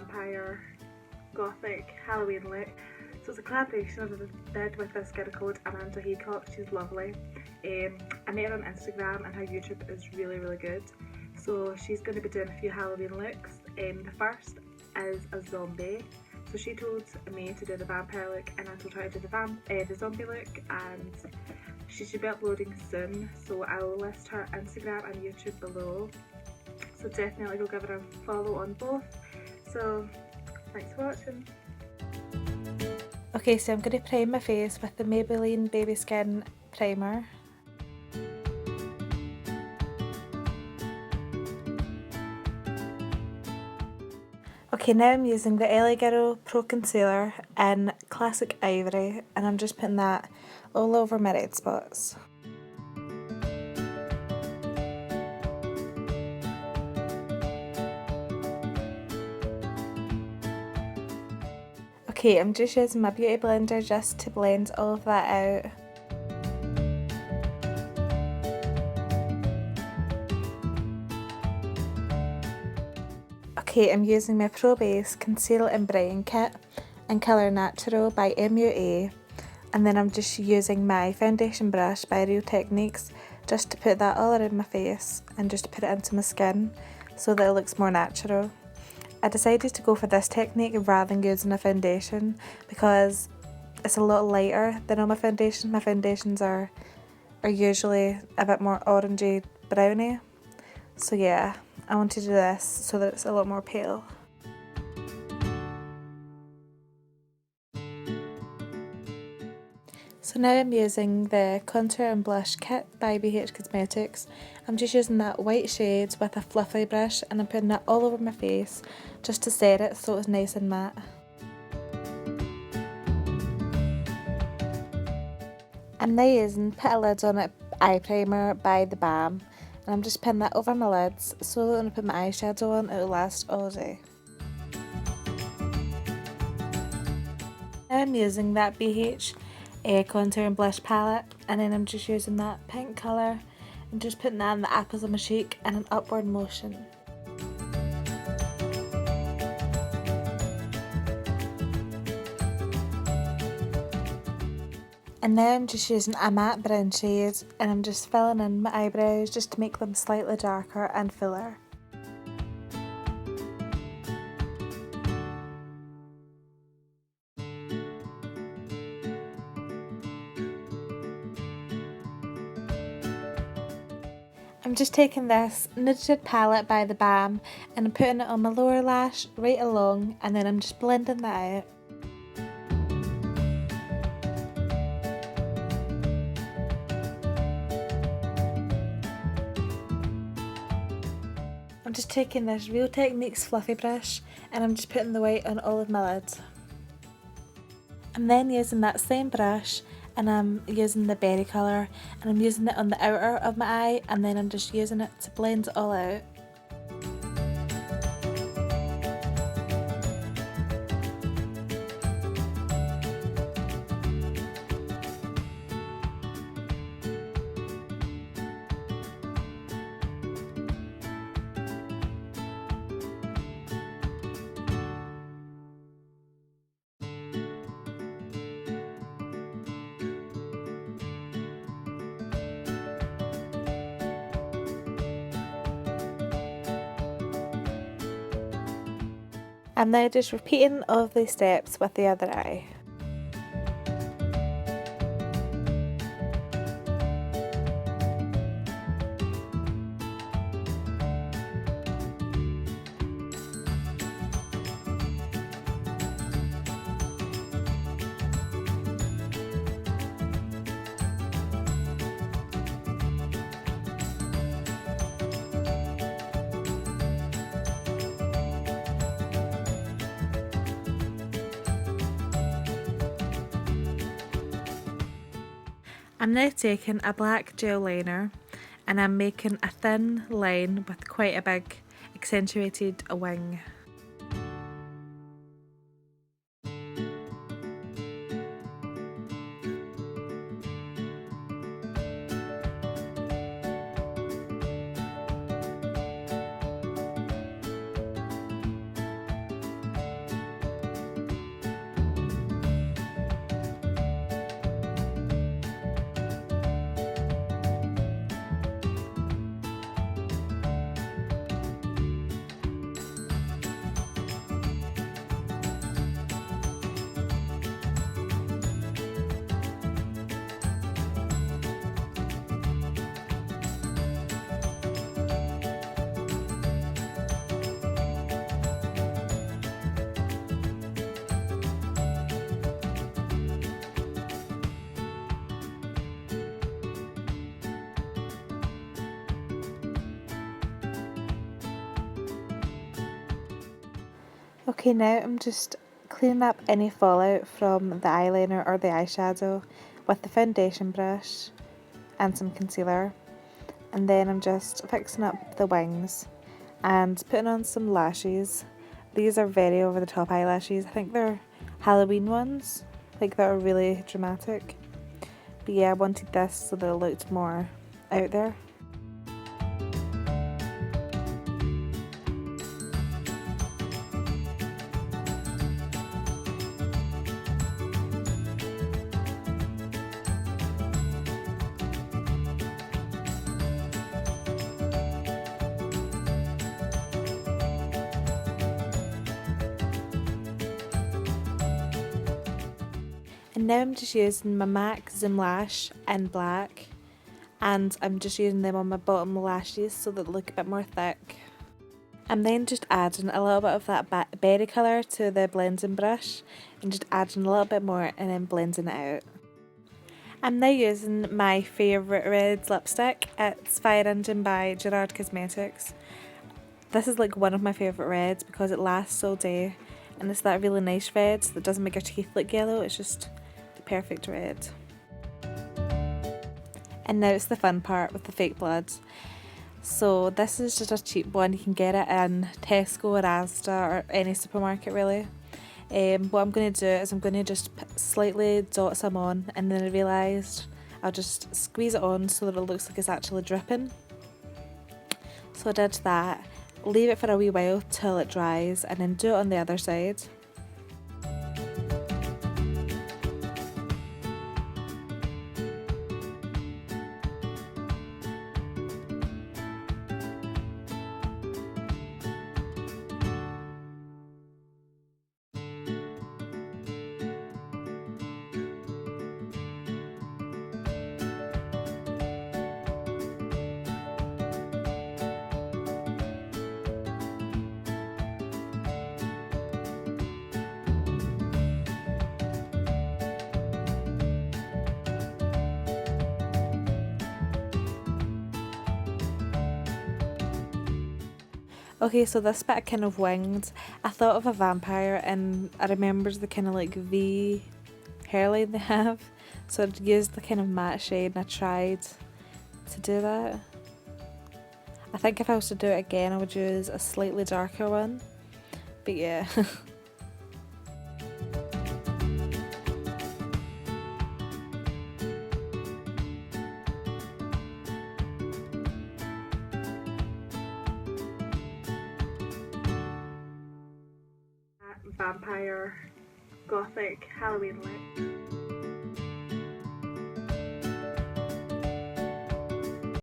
Vampire Gothic Halloween look. So it's a collaboration I did with this girl called Amanda Heacock. She's lovely. I met her on Instagram and her YouTube is really good. So she's going to be doing a few Halloween looks. The first is a zombie. So she told me to do the vampire look and I told her to do the zombie look, and she should be uploading soon. So I'll list her Instagram and YouTube below. So definitely go give her a follow on both. So thanks for watching. Okay, so I'm going to prime my face with the Maybelline Baby Skin Primer. Okay, now I'm using the LA Girl Pro Concealer in Classic Ivory, and I'm just putting that all over my red spots. Okay, I'm just using my beauty blender just to blend all of that out. Okay, I'm using my Pro Base Conceal and Brighten Kit in colour Natural by MUA, and then I'm just using my foundation brush by Real Techniques just to put that all around my face and just to put it into my skin so that it looks more natural. I decided to go for this technique rather than using a foundation because it's a lot lighter than all my foundations. My foundations are usually a bit more orangey browny. So yeah, I want to do this so that it's a lot more pale. So now I'm using the Contour and Blush Kit by BH Cosmetics. I'm just using that white shade with a fluffy brush and I'm putting that all over my face just to set it so it's nice and matte. I'm now using Put a Lid on It eye primer by The Balm, and I'm just putting that over my lids so that when I put my eyeshadow on it will last all day. Now I'm using that BH contour and blush palette, and then I'm just using that pink colour and just putting that on the apples of my cheek in an upward motion. And now I'm just using a matte brown shade and I'm just filling in my eyebrows just to make them slightly darker and fuller. I'm just taking this Knitted palette by The Balm and I'm putting it on my lower lash right along, and then I'm just blending that out. I'm just taking this Real Techniques fluffy brush and I'm just putting the white on all of my lids. I'm then using that same brush and I'm using the berry colour and I'm using it on the outer of my eye, and then I'm just using it to blend it all out. I'm now just repeating all of these steps with the other eye. I'm now taking a black gel liner and I'm making a thin line with quite a big accentuated wing. Okay, now I'm just cleaning up any fallout from the eyeliner or the eyeshadow with the foundation brush and some concealer. And then I'm just fixing up the wings and putting on some lashes. These are very over the top eyelashes. I think they're Halloween ones, like they're really dramatic. But yeah, I wanted this so that it looked more out there. And now I'm just using my MAC Zoom Lash in black, and I'm just using them on my bottom lashes so that they look a bit more thick. I'm then just adding a little bit of that berry colour to the blending brush and just adding a little bit more and then blending it out. I'm now using my favourite red lipstick. It's Fire Engine by Gerard Cosmetics. This is like one of my favourite reds because it lasts all day, and it's that really nice red that doesn't make your teeth look yellow, it's just the perfect red. And now it's the fun part with the fake blood. So this is just a cheap one, you can get it in Tesco or Asda or any supermarket really. What I'm going to do is I'm going to just slightly dot some on, and then I realised I'll just squeeze it on so that it looks like it's actually dripping. So I did that, leave it for a wee while till it dries, and then do it on the other side. Okay, so this bit I kind of winged. I thought of a vampire and I remembered the kind of like V hairline they have. So I used the kind of matte shade and I tried to do that. I think if I was to do it again I would use a slightly darker one. But yeah. Vampire Gothic Halloween look.